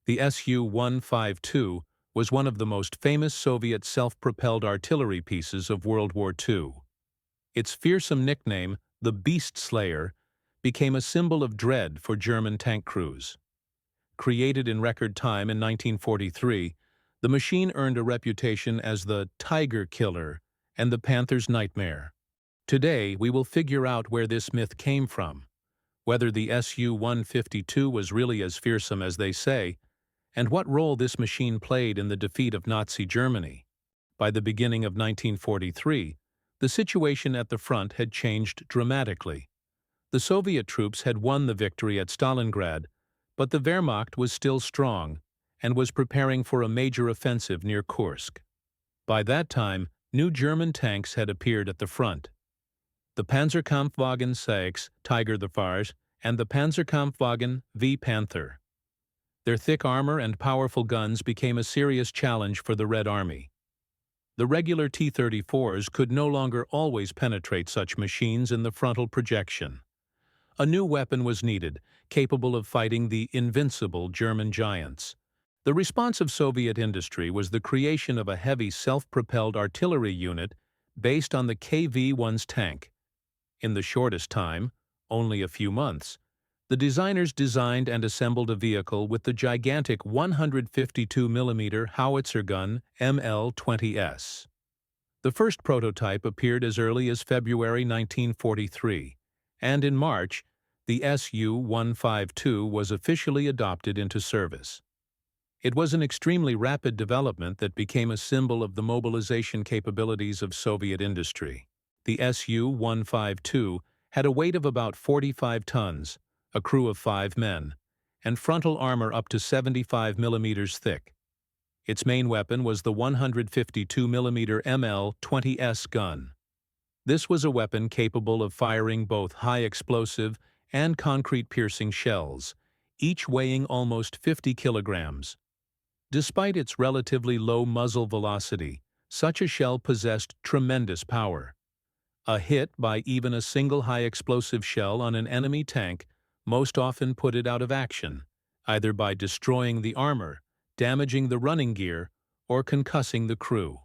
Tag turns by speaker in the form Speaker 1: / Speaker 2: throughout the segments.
Speaker 1: The SU-152 was one of the most famous Soviet self-propelled artillery pieces of World War II. Its fearsome nickname, the Beast Slayer, became a symbol of dread for German tank crews. Created in record time in 1943, the machine earned a reputation as the Tiger Killer and the Panther's Nightmare. Today, we will figure out where this myth came from, whether the SU-152 was really as fearsome as they say, and what role this machine played in the defeat of Nazi Germany. By the beginning of 1943, the situation at the front had changed dramatically. The Soviet troops had won the victory at Stalingrad, but the Wehrmacht was still strong and was preparing for a major offensive near Kursk. By that time, new German tanks had appeared at the front. The Panzerkampfwagen 6 Tiger the Fars and the Panzerkampfwagen V Panther. Their thick armor and powerful guns became a serious challenge for the Red Army. The regular T-34s could no longer always penetrate such machines in the frontal projection. A new weapon was needed, capable of fighting the invincible German giants. The response of Soviet industry was the creation of a heavy self-propelled artillery unit based on the KV-1's tank. In the shortest time, only a few months, the designers designed and assembled a vehicle with the gigantic 152mm howitzer gun ML-20S. The first prototype appeared as early as February 1943, and in March, the SU-152 was officially adopted into service. It was an extremely rapid development that became a symbol of the mobilization capabilities of Soviet industry. The SU-152 had a weight of about 45 tons, a crew of 5 men, and frontal armor up to 75 millimeters thick. Its main weapon was the 152mm ML-20S gun. This was a weapon capable of firing both high-explosive and concrete-piercing shells, each weighing almost 50 kilograms. Despite its relatively low muzzle velocity, such a shell possessed tremendous power. A hit by even a single high-explosive shell on an enemy tank most often put it out of action, either by destroying the armor, damaging the running gear, or concussing the crew.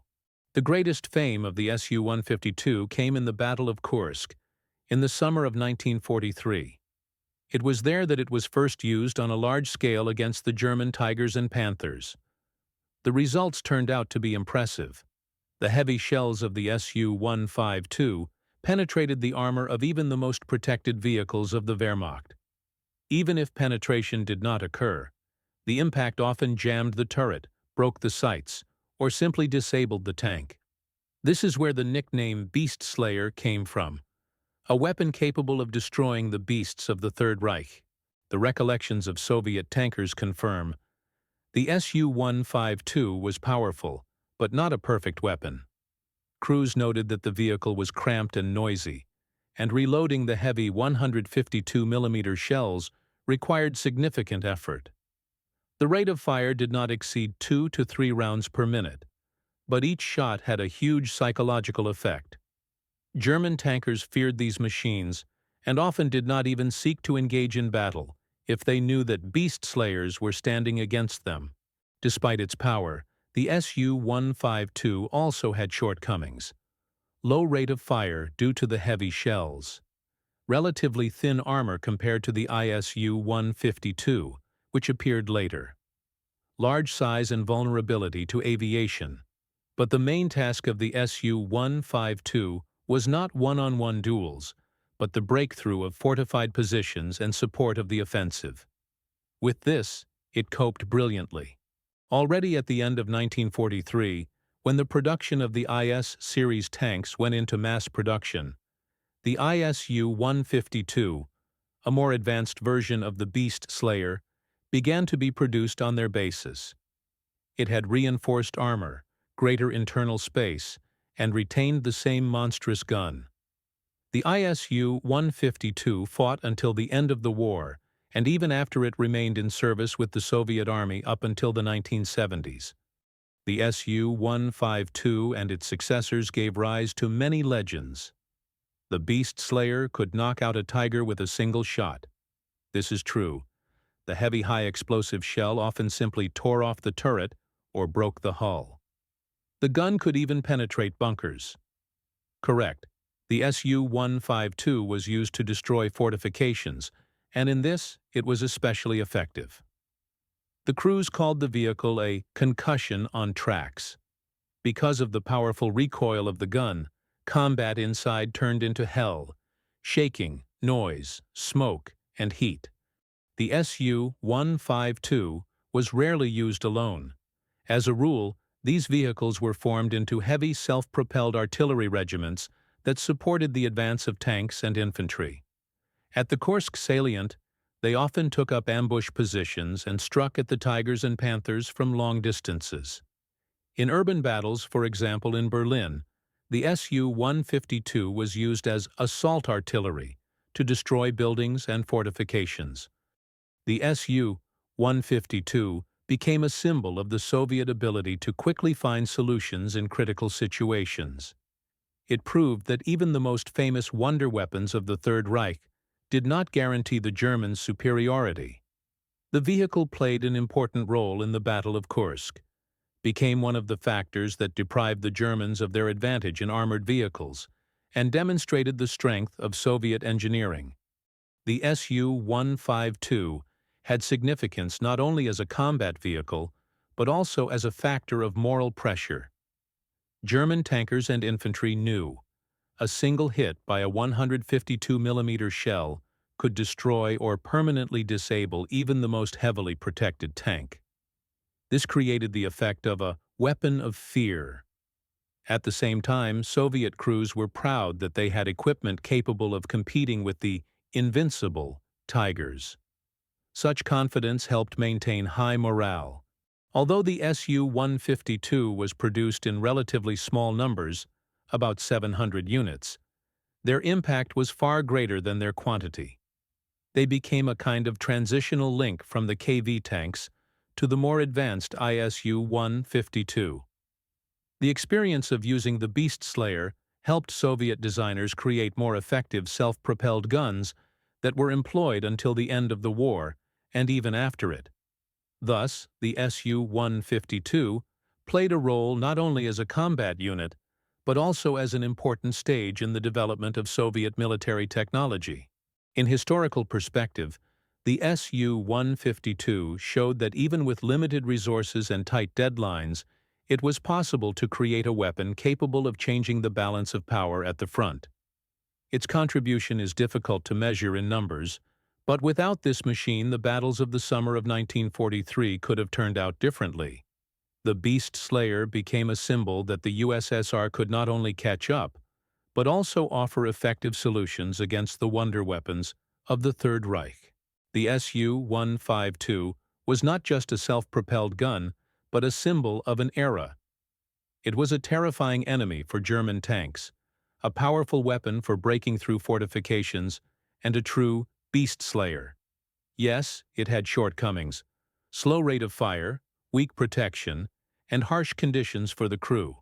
Speaker 1: The greatest fame of the SU-152 came in the Battle of Kursk, in the summer of 1943. It was there that it was first used on a large scale against the German Tigers and Panthers. The results turned out to be impressive. The heavy shells of the SU-152 penetrated the armor of even the most protected vehicles of the Wehrmacht. Even if penetration did not occur, the impact often jammed the turret, broke the sights, or simply disabled the tank. This is where the nickname Beast Slayer came from, a weapon capable of destroying the beasts of the Third Reich. The recollections of Soviet tankers confirm the SU-152 was powerful, but not a perfect weapon. Crews noted that the vehicle was cramped and noisy, and reloading the heavy 152mm shells required significant effort. The rate of fire did not exceed 2 to 3 rounds per minute, but each shot had a huge psychological effect. German tankers feared these machines and often did not even seek to engage in battle if they knew that beast slayers were standing against them. Despite its power, the SU-152 also had shortcomings. Low rate of fire due to the heavy shells. Relatively thin armor compared to the ISU-152, which appeared later. Large size and vulnerability to aviation. But the main task of the SU-152 was not one-on-one duels, but the breakthrough of fortified positions and support of the offensive. With this, it coped brilliantly. Already at the end of 1943, when the production of the IS series tanks went into mass production, the ISU-152, a more advanced version of the Beast Slayer, began to be produced on their basis. It had reinforced armor, greater internal space, and retained the same monstrous gun. The ISU-152 fought until the end of the war, and even after it remained in service with the Soviet Army up until the 1970s. The SU-152 and its successors gave rise to many legends. The Beast Slayer could knock out a tiger with a single shot. This is true. the heavy high-explosive shell often simply tore off the turret or broke the hull. The gun could even penetrate bunkers. Correct. The SU-152 was used to destroy fortifications, and in this, it was especially effective. The crews called the vehicle a concussion on tracks. Because of the powerful recoil of the gun, combat inside turned into hell: shaking, noise, smoke, and heat. The SU-152 was rarely used alone. As a rule, these vehicles were formed into heavy self-propelled artillery regiments that supported the advance of tanks and infantry. At the Kursk salient, they often took up ambush positions and struck at the Tigers and Panthers from long distances. In urban battles, for example in Berlin, the SU-152 was used as assault artillery to destroy buildings and fortifications. The SU-152 became a symbol of the Soviet ability to quickly find solutions in critical situations. It proved that even the most famous wonder weapons of the Third Reich did not guarantee the Germans' superiority. The vehicle played an important role in the Battle of Kursk, became one of the factors that deprived the Germans of their advantage in armored vehicles, and demonstrated the strength of Soviet engineering. The SU-152 had significance not only as a combat vehicle, but also as a factor of moral pressure. German tankers and infantry knew a single hit by a 152mm shell could destroy or permanently disable even the most heavily protected tank. This created the effect of a weapon of fear. At the same time, Soviet crews were proud that they had equipment capable of competing with the invincible Tigers. Such confidence helped maintain high morale. Although the SU-152 was produced in relatively small numbers, about 700 units, their impact was far greater than their quantity. They became a kind of transitional link from the KV tanks to the more advanced ISU-152. The experience of using the Beast Slayer helped Soviet designers create more effective self-propelled guns that were employed until the end of the war and even after it. Thus, the SU-152 played a role not only as a combat unit, but also as an important stage in the development of Soviet military technology. In historical perspective, the SU-152 showed that even with limited resources and tight deadlines, it was possible to create a weapon capable of changing the balance of power at the front. Its contribution is difficult to measure in numbers, but without this machine, the battles of the summer of 1943 could have turned out differently. The Beast Slayer became a symbol that the USSR could not only catch up, but also offer effective solutions against the wonder weapons of the Third Reich. The SU-152 was not just a self-propelled gun, but a symbol of an era. It was a terrifying enemy for German tanks, a powerful weapon for breaking through fortifications, and a true beast slayer. Yes, it had shortcomings: slow rate of fire, weak protection, and harsh conditions for the crew.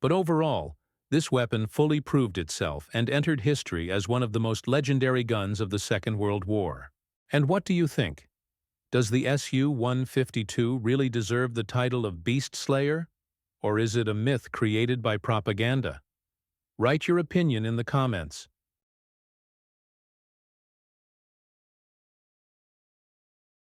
Speaker 1: But overall, this weapon fully proved itself and entered history as one of the most legendary guns of the Second World War. And what do you think? Does the SU-152 really deserve the title of Beast Slayer? Or is it a myth created by propaganda? Write your opinion in the comments.